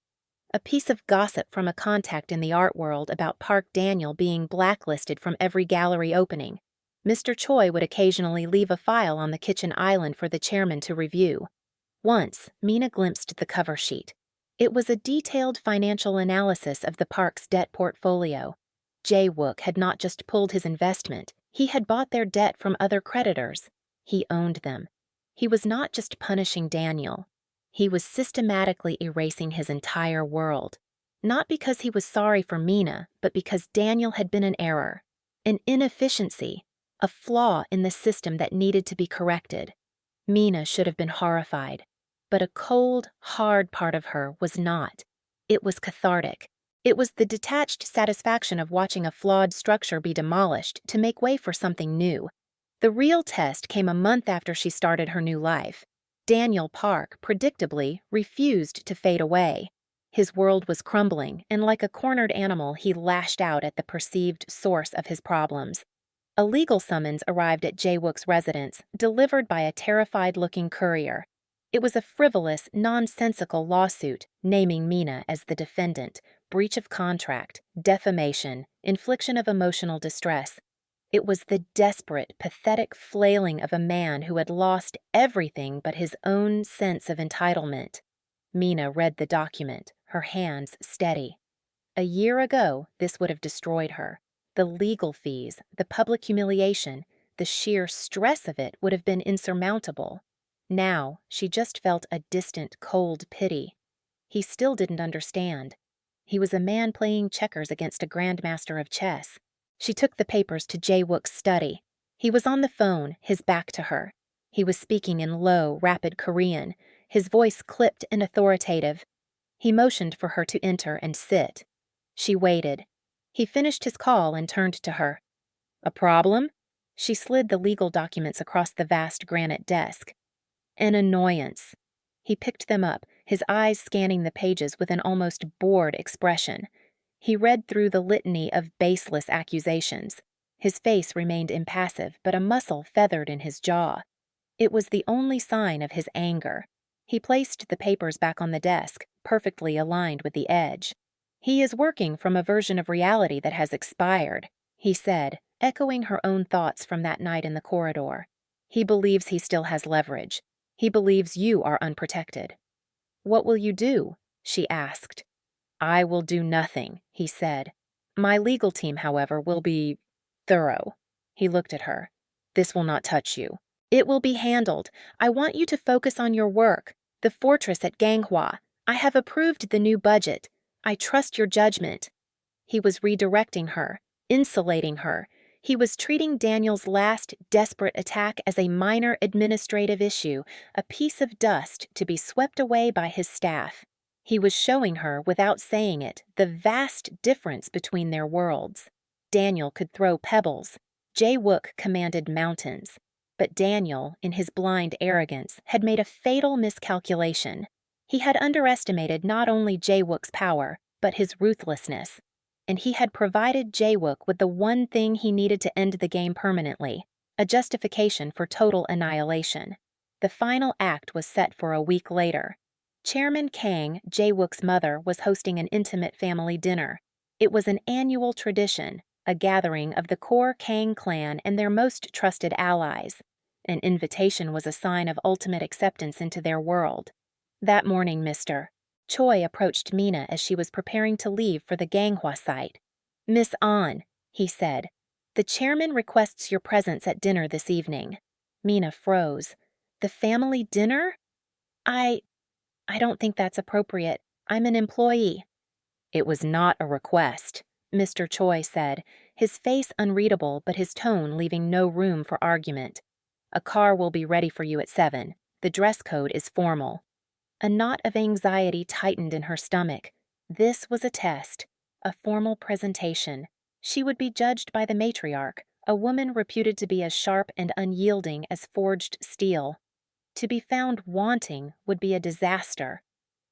A piece of gossip from a contact in the art world about Park Daniel being blacklisted from every gallery opening. Mr. Choi would occasionally leave a file on the kitchen island for the chairman to review. Once, Mina glimpsed the cover sheet. It was a detailed financial analysis of the park's debt portfolio. Jae-wook had not just pulled his investment, he had bought their debt from other creditors. He owned them. He was not just punishing Daniel. He was systematically erasing his entire world. Not because he was sorry for Mina, but because Daniel had been an error, an inefficiency, a flaw in the system that needed to be corrected. Mina should have been horrified, but a cold, hard part of her was not. It was cathartic. It was the detached satisfaction of watching a flawed structure be demolished to make way for something new. The real test came a month after she started her new life. Daniel Park, predictably, refused to fade away. His world was crumbling, and like a cornered animal, he lashed out at the perceived source of his problems. A legal summons arrived at Jae-wook's residence, delivered by a terrified-looking courier. It was a frivolous, nonsensical lawsuit, naming Mina as the defendant, breach of contract, defamation, infliction of emotional distress. It was the desperate, pathetic flailing of a man who had lost everything but his own sense of entitlement. Mina read the document, her hands steady. A year ago, this would have destroyed her. The legal fees, the public humiliation, the sheer stress of it would have been insurmountable. Now, she just felt a distant, cold pity. He still didn't understand. He was a man playing checkers against a grandmaster of chess. She took the papers to Jae-wook's study. He was on the phone, his back to her. He was speaking in low, rapid Korean, his voice clipped and authoritative. He motioned for her to enter and sit. She waited. He finished his call and turned to her. "A problem?" She slid the legal documents across the vast granite desk. "An annoyance." He picked them up, his eyes scanning the pages with an almost bored expression. He read through the litany of baseless accusations. His face remained impassive, but a muscle feathered in his jaw. It was the only sign of his anger. He placed the papers back on the desk, perfectly aligned with the edge. "He is working from a version of reality that has expired," he said, echoing her own thoughts from that night in the corridor. "He believes he still has leverage. He believes you are unprotected." "What will you do?" she asked. "I will do nothing," he said. "My legal team, however, will be thorough." He looked at her. "This will not touch you. It will be handled. I want you to focus on your work, the fortress at Ganghwa. I have approved the new budget. I trust your judgment. He was redirecting her, insulating her. He was treating Daniel's last desperate attack as a minor administrative issue, a piece of dust to be swept away by his staff. He was showing her, without saying it, the vast difference between their worlds. Daniel could throw pebbles. Jae-wook commanded mountains. But Daniel, in his blind arrogance, had made a fatal miscalculation. He had underestimated not only Jae-wook's power, but his ruthlessness. And he had provided Jae-wook with the one thing he needed to end the game permanently, a justification for total annihilation. The final act was set for a week later. Chairman Kang, Jae-wook's mother, was hosting an intimate family dinner. It was an annual tradition, a gathering of the core Kang clan and their most trusted allies. An invitation was a sign of ultimate acceptance into their world. That morning, Mr. Choi approached Mina as she was preparing to leave for the Ganghwa site. "Miss An," he said, "the chairman requests your presence at dinner this evening." Mina froze. "The family dinner? I don't think that's appropriate. I'm an employee." "It was not a request," Mr. Choi said, his face unreadable but his tone leaving no room for argument. "A car will be ready for you at 7. The dress code is formal." A knot of anxiety tightened in her stomach. This was a test, a formal presentation. She would be judged by the matriarch, a woman reputed to be as sharp and unyielding as forged steel. To be found wanting would be a disaster.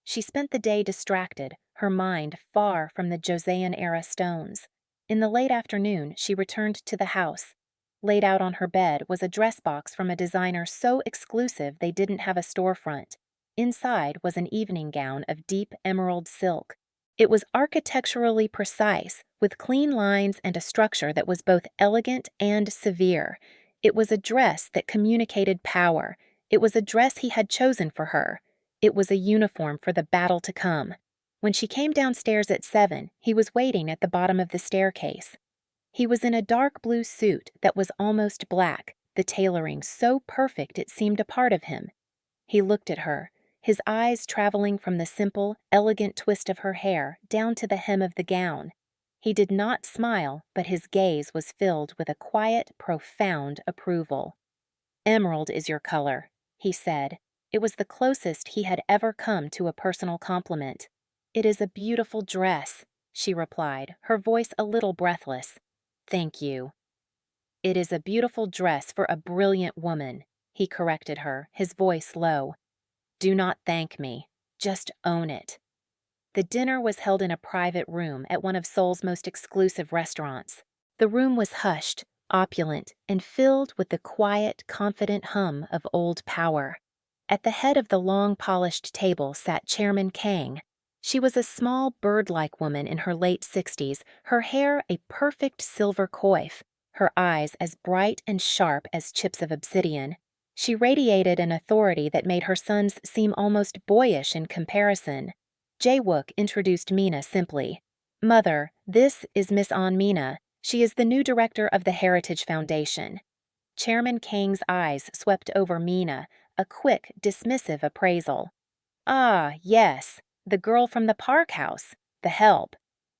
She spent the day distracted, her mind far from the Joseon-era stones. In the late afternoon, she returned to the house. Laid out on her bed was a dress box from a designer so exclusive they didn't have a storefront. Inside was an evening gown of deep emerald silk. It was architecturally precise, with clean lines and a structure that was both elegant and severe. It was a dress that communicated power. It was a dress he had chosen for her. It was a uniform for the battle to come. When she came downstairs at 7, he was waiting at the bottom of the staircase. He was in a dark blue suit that was almost black, the tailoring so perfect it seemed a part of him. He looked at her, his eyes traveling from the simple, elegant twist of her hair down to the hem of the gown. He did not smile, but his gaze was filled with a quiet, profound approval. "Emerald is your color," he said. It was the closest he had ever come to a personal compliment. "It is a beautiful dress," she replied, her voice a little breathless. "Thank you." "It is a beautiful dress for a brilliant woman," he corrected her, his voice low. "Do not thank me. Just own it." The dinner was held in a private room at one of Seoul's most exclusive restaurants. The room was hushed, opulent, and filled with the quiet, confident hum of old power. At the head of the long polished table sat Chairman Kang. She was a small bird-like woman in her late 60s, her hair a perfect silver coif, her eyes as bright and sharp as chips of obsidian. She radiated an authority that made her sons seem almost boyish in comparison. Jae-wook introduced Mina simply. "Mother, this is Miss An Mina. She is the new director of the Heritage Foundation." Chairman Kang's eyes swept over Mina, a quick, dismissive appraisal. "Ah, yes, the girl from the Park House, the help."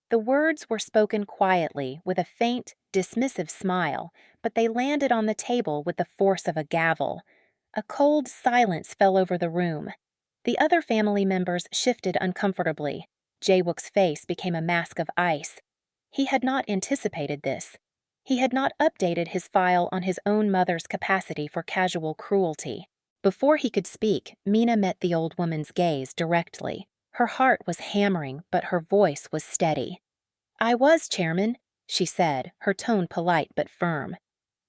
The words were spoken quietly, with a faint, dismissive smile, but they landed on the table with the force of a gavel. A cold silence fell over the room. The other family members shifted uncomfortably. Jae-wook's face became a mask of ice. He had not anticipated this. He had not updated his file on his own mother's capacity for casual cruelty. Before he could speak, Mina met the old woman's gaze directly. Her heart was hammering, but her voice was steady. "I was chairman," she said, her tone polite but firm.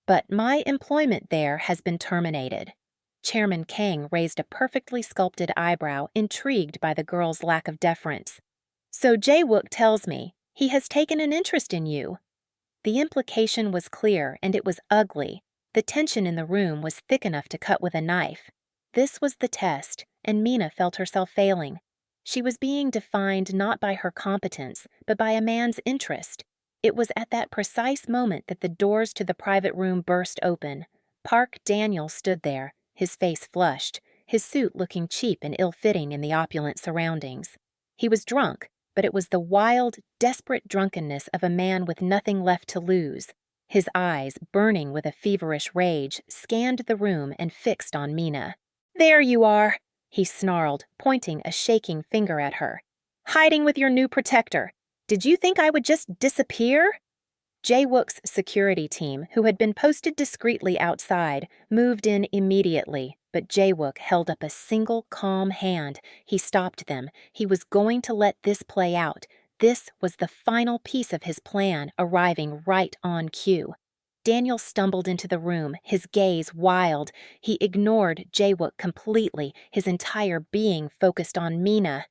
"But my employment there has been terminated." Chairman Kang raised a perfectly sculpted eyebrow, intrigued by the girl's lack of deference. "So Jae-wook tells me he has taken an interest in you." The implication was clear, and it was ugly. The tension in the room was thick enough to cut with a knife. This was the test, and Mina felt herself failing. She was being defined not by her competence, but by a man's interest. It was at that precise moment that the doors to the private room burst open. Park Daniel stood there, his face flushed, his suit looking cheap and ill-fitting in the opulent surroundings. He was drunk, but it was the wild, desperate drunkenness of a man with nothing left to lose. His eyes, burning with a feverish rage, scanned the room and fixed on Mina. "There you are," he snarled, pointing a shaking finger at her. "Hiding with your new protector. Did you think I would just disappear?" Jae-wook's security team, who had been posted discreetly outside, moved in immediately, but Jae-wook held up a single calm hand. He stopped them. He was going to let this play out. This was the final piece of his plan, arriving right on cue. Daniel stumbled into the room, his gaze wild. He ignored Jae-wook completely, his entire being focused on Mina.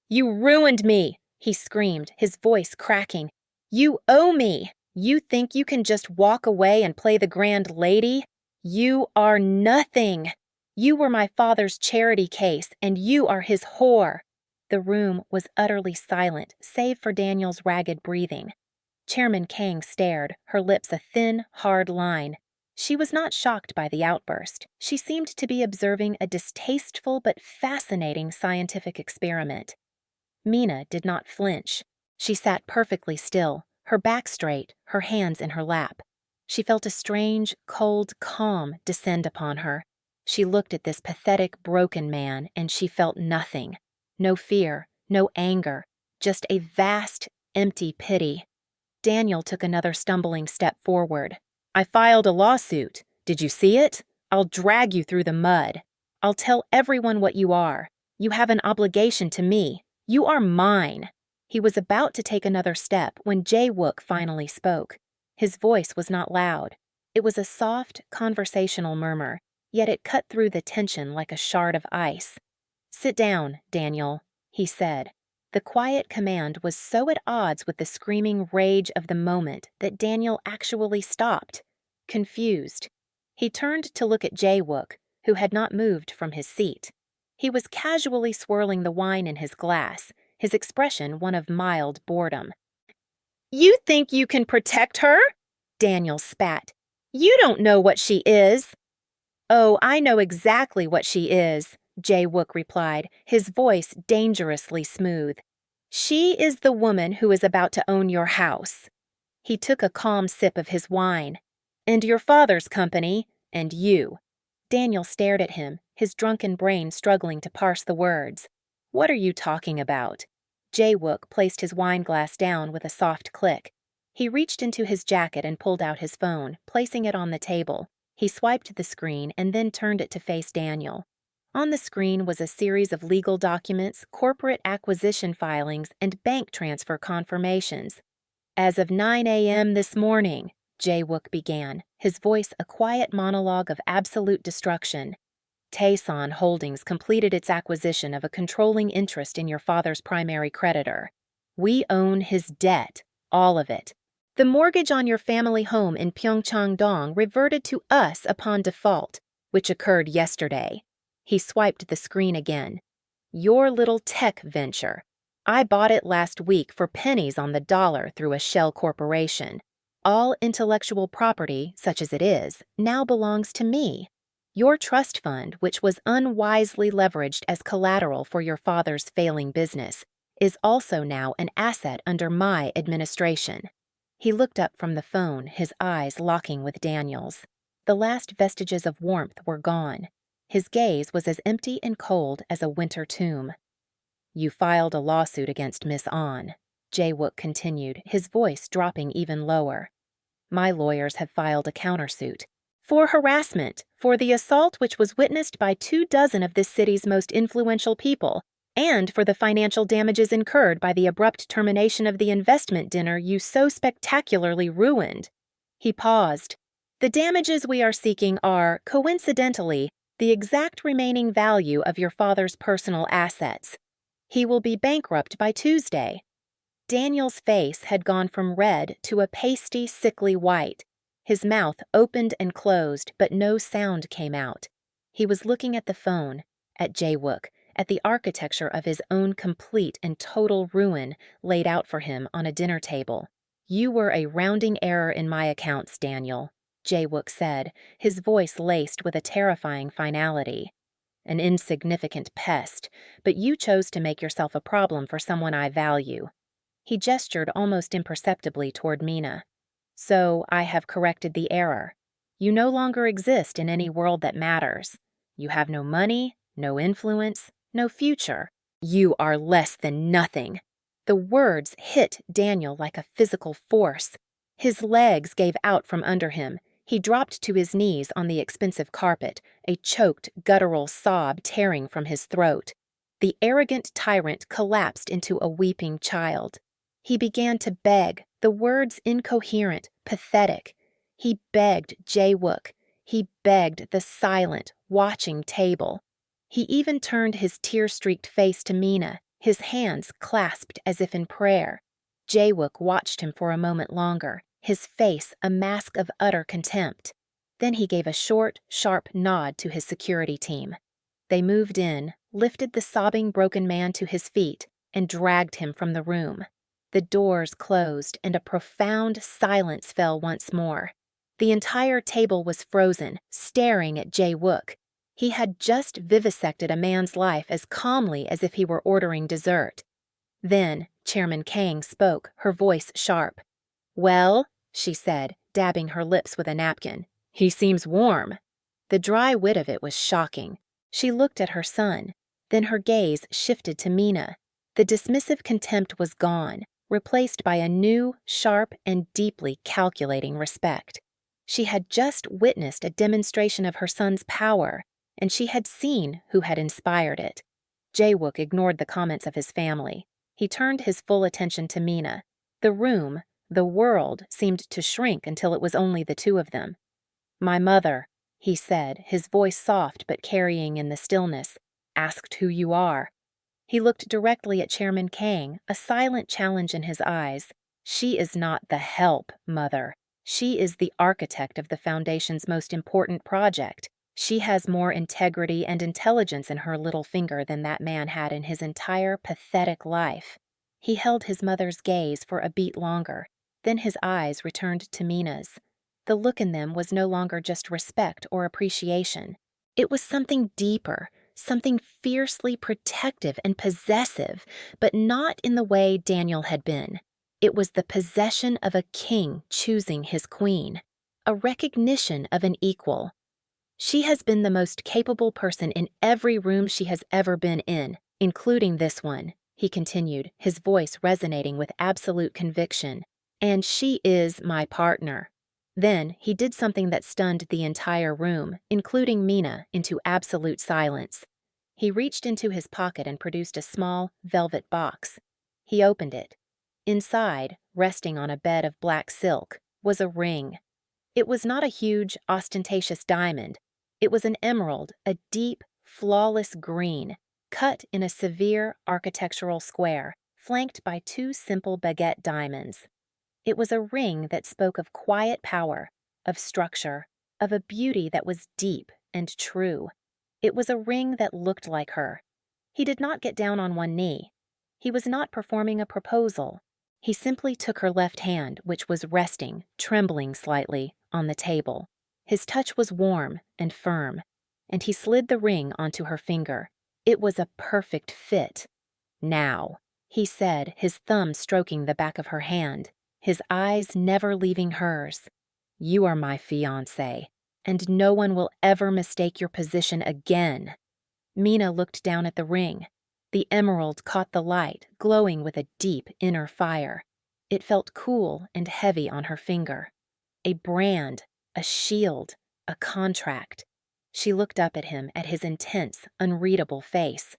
"You ruined me!" he screamed, his voice cracking. "You owe me! You think you can just walk away and play the grand lady? You are nothing! You were my father's charity case, and you are his whore." The room was utterly silent, save for Daniel's ragged breathing. Chairman Kang stared, her lips a thin, hard line. She was not shocked by the outburst. She seemed to be observing a distasteful but fascinating scientific experiment. Mina did not flinch. She sat perfectly still, her back straight, her hands in her lap. She felt a strange, cold calm descend upon her. She looked at this pathetic, broken man, and she felt nothing. No fear, no anger, just a vast, empty pity. Daniel took another stumbling step forward. "I filed a lawsuit. Did you see it? I'll drag you through the mud. I'll tell everyone what you are. You have an obligation to me. You are mine." He was about to take another step when Jae-wook finally spoke. His voice was not loud. It was a soft, conversational murmur, yet it cut through the tension like a shard of ice. "Sit down, Daniel," he said. The quiet command was so at odds with the screaming rage of the moment that Daniel actually stopped, confused. He turned to look at Jae-wook, who had not moved from his seat. He was casually swirling the wine in his glass, his expression one of mild boredom. "You think you can protect her?" Daniel spat. "You don't know what she is." "Oh, I know exactly what she is," Jae-wook replied, his voice dangerously smooth. "She is the woman who is about to own your house." He took a calm sip of his wine. "And your father's company, and you." Daniel stared at him, his drunken brain struggling to parse the words. "What are you talking about?" Jae-wook placed his wine glass down with a soft click. He reached into his jacket and pulled out his phone, placing it on the table. He swiped the screen and then turned it to face Daniel. On the screen was a series of legal documents, corporate acquisition filings, and bank transfer confirmations. "As of 9 a.m. this morning," Jae-wook began, his voice a quiet monologue of absolute destruction. "Taeson Holdings completed its acquisition of a controlling interest in your father's primary creditor. We own his debt, all of it. The mortgage on your family home in Pyeongchang-dong reverted to us upon default, which occurred yesterday." He swiped the screen again. "Your little tech venture. I bought it last week for pennies on the dollar through a shell corporation. All intellectual property, such as it is, now belongs to me. Your trust fund, which was unwisely leveraged as collateral for your father's failing business, is also now an asset under my administration." He looked up from the phone, his eyes locking with Daniel's. The last vestiges of warmth were gone. His gaze was as empty and cold as a winter tomb. "You filed a lawsuit against Miss An," Jae-wook continued, his voice dropping even lower. "My lawyers have filed a countersuit. For harassment, for the assault which was witnessed by 24 of this city's most influential people, and for the financial damages incurred by the abrupt termination of the investment dinner you so spectacularly ruined." He paused. "The damages we are seeking are, coincidentally, the exact remaining value of your father's personal assets. He will be bankrupt by Tuesday." Daniel's face had gone from red to a pasty, sickly white. His mouth opened and closed, but no sound came out. He was looking at the phone, at Jae-wook, at the architecture of his own complete and total ruin laid out for him on a dinner table. "You were a rounding error in my accounts, Daniel," Jae-wook said, his voice laced with a terrifying finality. an insignificant pest, but you chose to make yourself a problem for someone I value." He gestured almost imperceptibly toward Mina. "So I have corrected the error. You no longer exist in any world that matters. You have no money, no influence, no future. You are less than nothing." The words hit Daniel like a physical force. His legs gave out from under him. He dropped to his knees on the expensive carpet, a choked, guttural sob tearing from his throat. The arrogant tyrant collapsed into a weeping child. He began to beg, the words incoherent, pathetic. He begged Jae-wook. He begged the silent, watching table. He even turned his tear-streaked face to Mina, his hands clasped as if in prayer. Jae-wook watched him for a moment longer, his face a mask of utter contempt. Then he gave a short, sharp nod to his security team. They moved in, lifted the sobbing broken man to his feet, and dragged him from the room. The doors closed, and a profound silence fell once more. The entire table was frozen, staring at Jae-wook. He had just vivisected a man's life as calmly as if he were ordering dessert. Then Chairman Kang spoke, her voice sharp. "Well," she said, dabbing her lips with a napkin, "he seems warm." The dry wit of it was shocking. She looked at her son. Then her gaze shifted to Mina. The dismissive contempt was gone, replaced by a new, sharp, and deeply calculating respect. She had just witnessed a demonstration of her son's power, and she had seen who had inspired it. Jae-wook ignored the comments of his family. He turned his full attention to Mina. The room, the world, seemed to shrink until it was only the two of them. "My mother," he said, his voice soft but carrying in the stillness, "asked who you are." He looked directly at Chairman Kang, a silent challenge in his eyes. "She is not the help, Mother. She is the architect of the Foundation's most important project. She has more integrity and intelligence in her little finger than that man had in his entire pathetic life." He held his mother's gaze for a beat longer. Then his eyes returned to Mina's. The look in them was no longer just respect or appreciation. It was something deeper, something fiercely protective and possessive, but not in the way Daniel had been. It was the possession of a king choosing his queen, a recognition of an equal. "She has been the most capable person in every room she has ever been in, including this one," he continued, his voice resonating with absolute conviction. "And she is my partner." Then he did something that stunned the entire room, including Mina, into absolute silence. He reached into his pocket and produced a small, velvet box. He opened it. Inside, resting on a bed of black silk, was a ring. It was not a huge, ostentatious diamond. It was an emerald, a deep, flawless green, cut in a severe architectural square, flanked by two simple baguette diamonds. It was a ring that spoke of quiet power, of structure, of a beauty that was deep and true. It was a ring that looked like her. He did not get down on one knee. He was not performing a proposal. He simply took her left hand, which was resting, trembling slightly, on the table. His touch was warm and firm, and he slid the ring onto her finger. It was a perfect fit. "Now," he said, his thumb stroking the back of her hand, his eyes never leaving hers. "You are my fiancé, and no one will ever mistake your position again." Mina looked down at the ring. The emerald caught the light, glowing with a deep inner fire. It felt cool and heavy on her finger. A brand, a shield, a contract. She looked up at him, at his intense, unreadable face.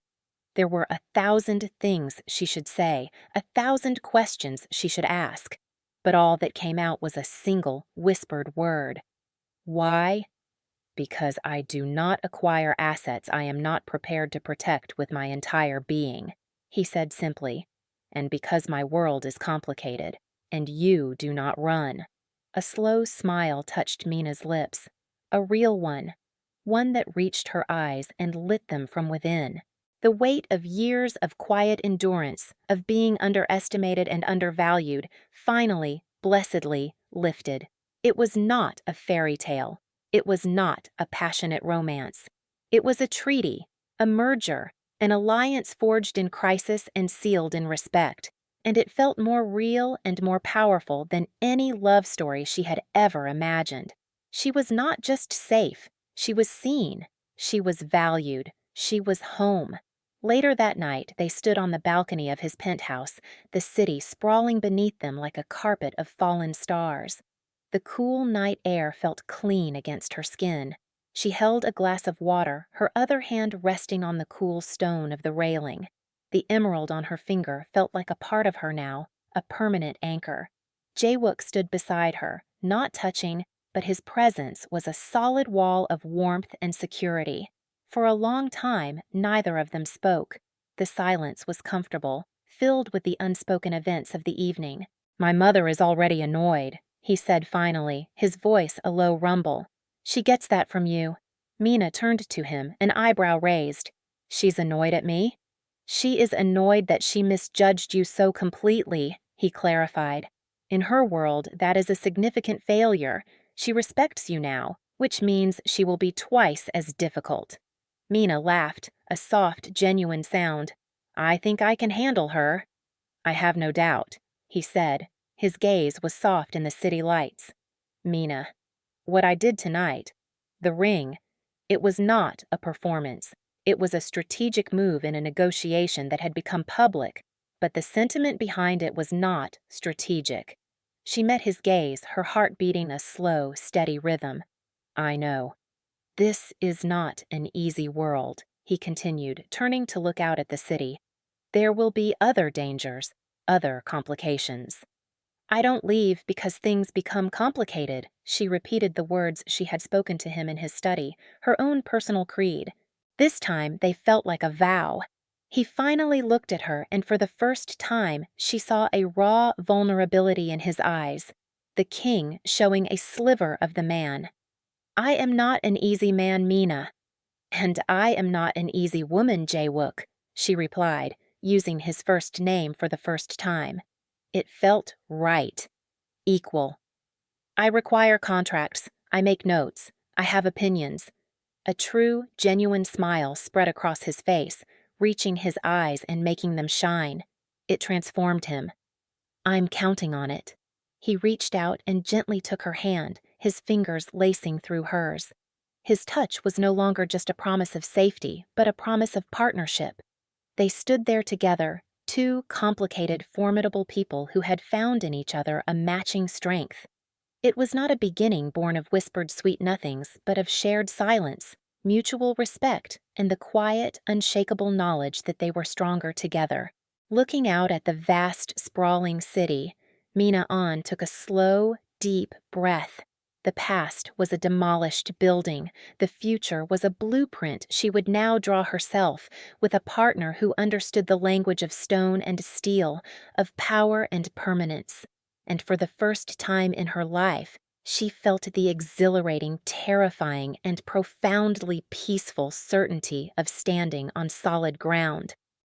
There were 1,000 things she should say, 1,000 questions she should ask, but all that came out was a single, whispered word. "Why?" "Because I do not acquire assets I am not prepared to protect with my entire being," he said simply, "and because my world is complicated, and you do not run." A slow smile touched Mina's lips, a real one that reached her eyes and lit them from within. The weight of years of quiet endurance, of being underestimated and undervalued, finally, blessedly, lifted. It was not a fairy tale. It was not a passionate romance. It was a treaty, A merger, an alliance forged in crisis and sealed in respect, and it felt more real and more powerful than any love story she had ever imagined. She was not just safe, she was seen, she was valued, she was home. Later that night, they stood on the balcony of his penthouse, the city sprawling beneath them like a carpet of fallen stars. The cool night air felt clean against her skin. She held a glass of water, her other hand resting on the cool stone of the railing. The emerald on her finger felt like a part of her now, a permanent anchor. Jae-wook stood beside her, not touching, but his presence was a solid wall of warmth and security. For a long time, neither of them spoke. The silence was comfortable, filled with the unspoken events of the evening. "My mother is already annoyed," he said finally, his voice a low rumble. "She gets that from you." Mina turned to him, an eyebrow raised. "She's annoyed at me?" "She is annoyed that she misjudged you so completely," he clarified. "In her world, that is a significant failure. She respects you now, which means she will be twice as difficult." Mina laughed, a soft, genuine sound. "I think I can handle her." "I have no doubt," he said. His gaze was soft in the city lights. "Mina, what I did tonight, the ring, it was not a performance. It was a strategic move in a negotiation that had become public, but the sentiment behind it was not strategic." She met his gaze, her heart beating a slow, steady rhythm. "I know. This is not an easy world," he continued, turning to look out at the city. "There will be other dangers, other complications." "I don't leave because things become complicated," she repeated the words she had spoken to him in his study, her own personal creed. This time they felt like a vow. He finally looked at her, and for the first time she saw a raw vulnerability in his eyes, the king showing a sliver of the man. "I am not an easy man, Mina." "And I am not an easy woman, Jae-wook," she replied, using his first name for the first time. It felt right. Equal. "I require contracts. I make notes. I have opinions." A true, genuine smile spread across his face, reaching his eyes and making them shine. It transformed him. "I'm counting on it." He reached out and gently took her hand, his fingers lacing through hers. His touch was no longer just a promise of safety, but a promise of partnership. They stood there together, two complicated, formidable people who had found in each other a matching strength. It was not a beginning born of whispered sweet nothings, but of shared silence, mutual respect, and the quiet, unshakable knowledge that they were stronger together. Looking out at the vast, sprawling city, Mina An took a slow, deep breath. The past was a demolished building. The future was a blueprint she would now draw herself, with a partner who understood the language of stone and steel, of power and permanence. And for the first time in her life, she felt the exhilarating, terrifying, and profoundly peaceful certainty of standing on solid ground.